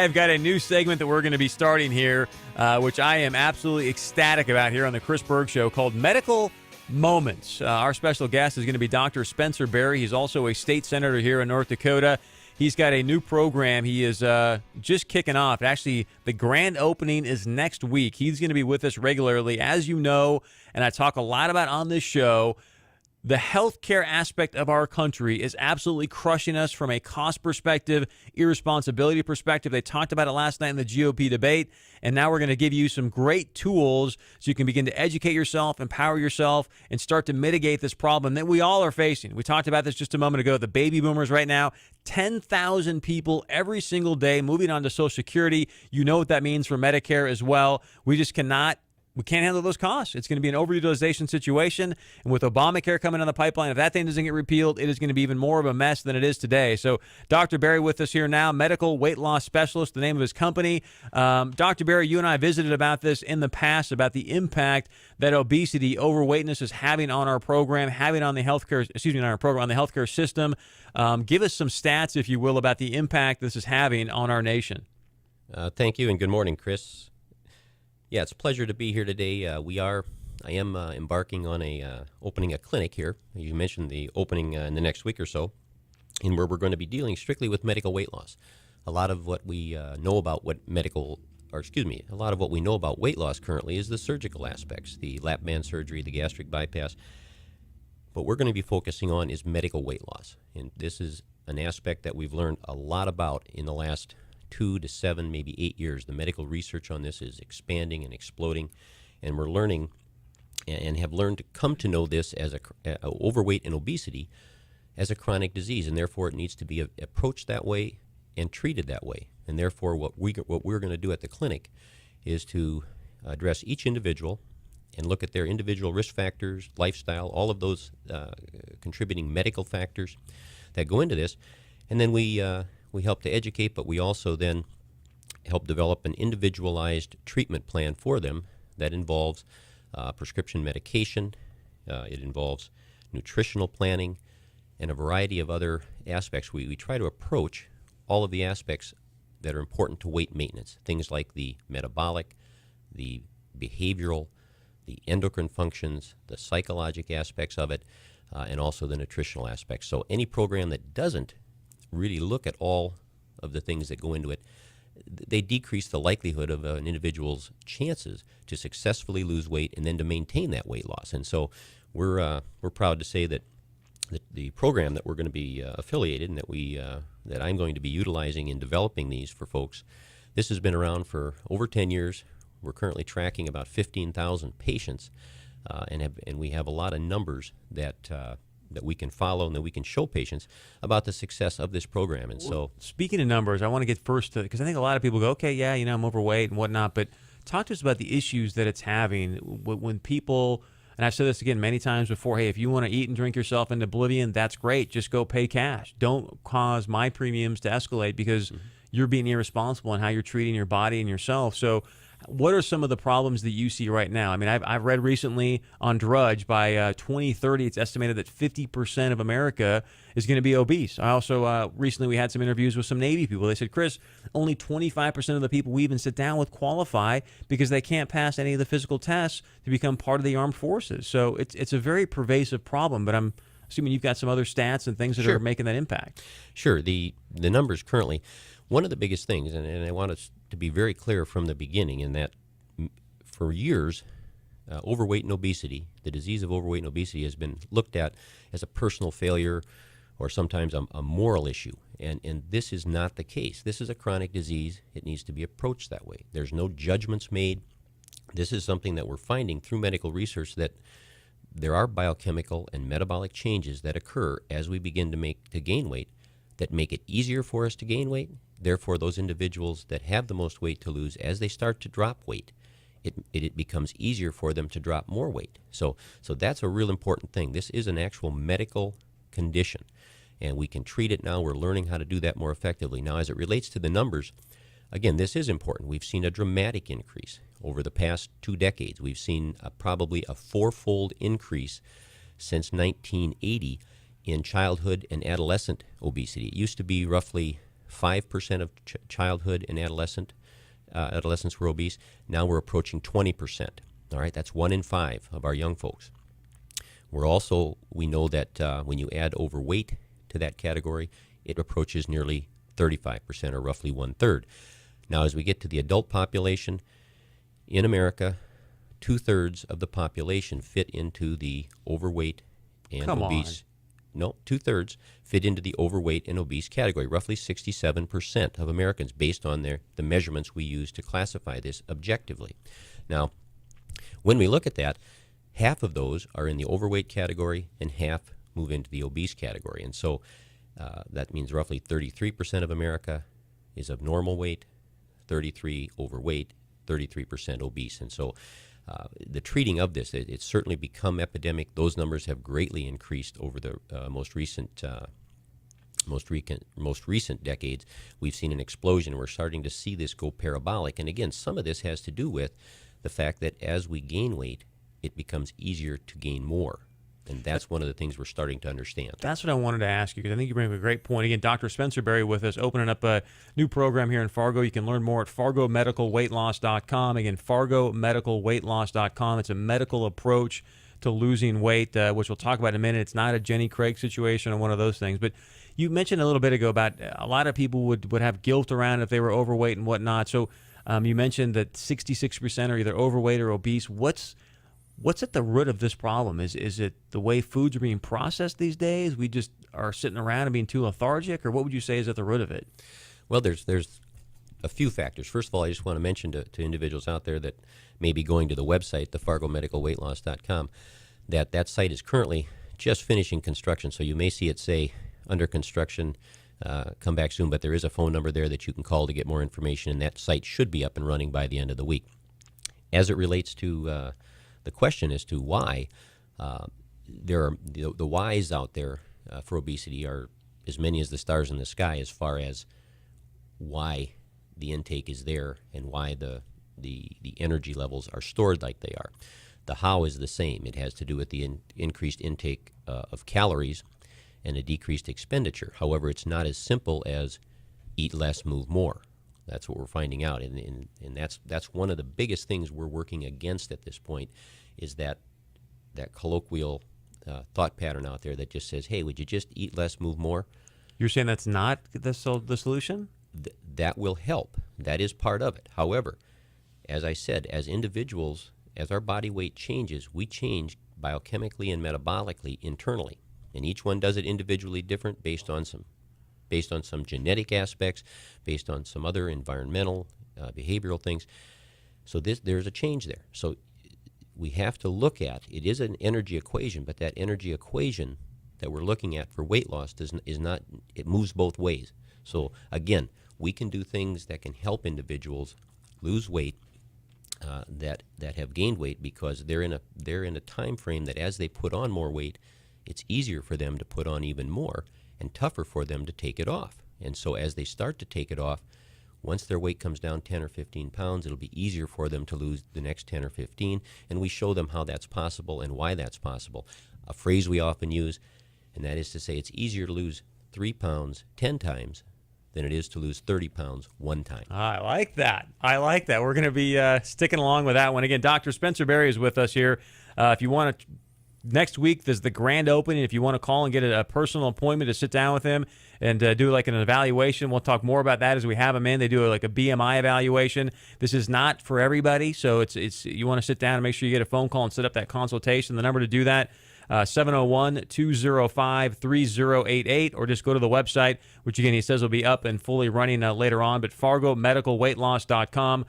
I have got a new segment that we're going to be starting here, which I am absolutely ecstatic about here on the Chris Berg Show, called Medical Moments. Our special guest is going to be Dr. Spencer Berg. He's also a state senator here in North Dakota. He's got a new program. He is just kicking off. Actually, the grand opening is next week. He's going to be with us regularly. As you know, and I talk a lot about on this show, the healthcare aspect of our country is absolutely crushing us from a cost perspective, irresponsibility perspective. They talked about it last night in the GOP debate, and now we're going to give you some great tools so you can begin to educate yourself, empower yourself, and start to mitigate this problem that we all are facing. We talked about this just a moment ago. The baby boomers right now, 10,000 people every single day moving on to Social Security. You know what that means for Medicare as well. We can't handle those costs. It's going to be an overutilization situation. And with Obamacare coming on the pipeline, if that thing doesn't get repealed, it is going to be even more of a mess than it is today. So Dr. Berg with us here now, medical weight loss specialist, the name of his company. Dr. Berg, you and I visited about this in the past, about the impact that obesity, overweightness is having on our program, having on the healthcare, on our program, on the healthcare system. Give us some stats, if you will, about the impact this is having on our nation. Thank you, and good morning, Chris. Yeah, it's a pleasure to be here today. I am embarking on opening a clinic here. You mentioned the opening in the next week or so, and where we're going to be dealing strictly with medical weight loss. A lot of what we know about weight loss currently is the surgical aspects, the lap band surgery, the gastric bypass. What we're going to be focusing on is medical weight loss, and this is an aspect that we've learned a lot about in the last 2 to 7, maybe 8 years. The medical research on this is expanding and exploding, and we're learning and have learned to come to know this as overweight and obesity as a chronic disease, and therefore it needs to be approached that way and treated that way. And therefore what we're going to do at the clinic is to address each individual and look at their individual risk factors, lifestyle, all of those contributing medical factors that go into this, and then we help to educate, but we also then help develop an individualized treatment plan for them that involves prescription medication, it involves nutritional planning, and a variety of other aspects. We try to approach all of the aspects that are important to weight maintenance, things like the metabolic, the behavioral, the endocrine functions, the psychological aspects of it, and also the nutritional aspects. So any program that doesn't really look at all of the things that go into it, they decrease the likelihood of an individual's chances to successfully lose weight and then to maintain that weight loss. And so we're proud to say that the program that we're going to be affiliated and that I'm going to be utilizing in developing these for folks, this has been around for over 10 years. We're currently tracking about 15,000 patients, and we have a lot of numbers that we can follow and that we can show patients about the success of this program. And so, speaking of numbers, I want to get first to, because I think a lot of people go, okay, yeah, I'm overweight and whatnot, but talk to us about the issues that it's having when people, and I've said this again many times before, hey, if you want to eat and drink yourself into oblivion, that's great. Just go pay cash. Don't cause my premiums to escalate because you're being irresponsible in how you're treating your body and yourself. So what are some of the problems that you see right now? I mean, I've read recently on Drudge, by 2030, it's estimated that 50% of America is going to be obese. I also, recently we had some interviews with some Navy people. They said, Chris, only 25% of the people we even sit down with qualify because they can't pass any of the physical tests to become part of the armed forces. So it's a very pervasive problem, but I'm assuming you've got some other stats and things that are making that impact. Sure. The numbers currently, one of the biggest things, and I want us to be very clear from the beginning, in that for years, overweight and obesity, the disease of overweight and obesity has been looked at as a personal failure or sometimes a moral issue. And this is not the case. This is a chronic disease. It needs to be approached that way. There's no judgments made. This is something that we're finding through medical research, that there are biochemical and metabolic changes that occur as we begin to gain weight that make it easier for us to gain weight. Therefore, those individuals that have the most weight to lose, as they start to drop weight, it becomes easier for them to drop more weight. So that's a real important thing. This is an actual medical condition, and we can treat it now. We're learning how to do that more effectively. Now, as it relates to the numbers, again, this is important. We've seen a dramatic increase over the past 2 decades. We've seen probably a 4-fold increase since 1980 in childhood and adolescent obesity. It used to be roughly 5% of childhood and adolescents were obese. Now we're approaching 20%. All right, that's 1 in 5 of our young folks. We know that when you add overweight to that category, it approaches nearly 35%, or roughly 1/3. Now, as we get to the adult population, in America, 2/3 of the population fit into the overweight and obese. No, 2/3 fit into the overweight and obese category, roughly 67% of Americans, based on the measurements we use to classify this objectively. Now, when we look at that, half of those are in the overweight category and half move into the obese category. And so that means roughly 33% of America is of normal weight, 33% overweight, 33% obese. And so the treating of this, it's certainly become epidemic. Those numbers have greatly increased over the most recent decades. We've seen an explosion. We're starting to see this go parabolic. And again, some of this has to do with the fact that as we gain weight, it becomes easier to gain more. And that's one of the things we're starting to understand. That's what I wanted to ask you, because I think you bring up a great point. Again, Dr. Spencer Berry with us, opening up a new program here in Fargo. You can learn more at fargomedicalweightloss.com. Again, fargomedicalweightloss.com. It's a medical approach to losing weight, which we'll talk about in a minute. It's not a Jenny Craig situation or one of those things. But you mentioned a little bit ago about a lot of people would have guilt around if they were overweight and whatnot. So you mentioned that 66% are either overweight or obese. What's at the root of this problem? Is it the way foods are being processed these days? We just are sitting around and being too lethargic, or what would you say is at the root of it? Well, there's a few factors. First of all, I just want to mention to individuals out there that may be going to the website, the fargomedicalweightloss.com, that site is currently just finishing construction. So you may see it say under construction, come back soon, but there is a phone number there that you can call to get more information, and that site should be up and running by the end of the week. As it relates to the question as to why, there are the whys out there for obesity are as many as the stars in the sky, as far as why the intake is there and why the energy levels are stored like they are. The how is the same. It has to do with the increased intake of calories and a decreased expenditure. However, it's not as simple as eat less, move more. That's what we're finding out, and that's one of the biggest things we're working against at this point, is that colloquial thought pattern out there that just says, hey, would you just eat less, move more? You're saying that's not the solution? That will help. That is part of it. However, as I said, as individuals, as our body weight changes, we change biochemically and metabolically internally, and each one does it individually different based on some genetic aspects, based on some other environmental, behavioral things. So there's a change there. So we have to look at, it is an energy equation, but that energy equation that we're looking at for weight loss it moves both ways. So again, we can do things that can help individuals lose weight that have gained weight, because they're in a time frame that as they put on more weight, it's easier for them to put on even more, and tougher for them to take it off. And so as they start to take it off, once their weight comes down 10 or 15 pounds, it'll be easier for them to lose the next 10 or 15, and we show them how that's possible and why that's possible. A phrase we often use, and that is to say it's easier to lose 3 pounds 10 times than it is to lose 30 pounds one time. I like that. We're going to be sticking along with that one. Again, Dr. Spencer Berry is with us here. If you want to, next week there's the grand opening. If you want to call and get a personal appointment to sit down with him and do like an evaluation, we'll talk more about that as we have him in. They do like a BMI evaluation. This is not for everybody, so it's you want to sit down and make sure you get a phone call and set up that consultation. The number to do that, 701-205-3088, or just go to the website, which again he says will be up and fully running later on, but fargomedicalweightloss.com.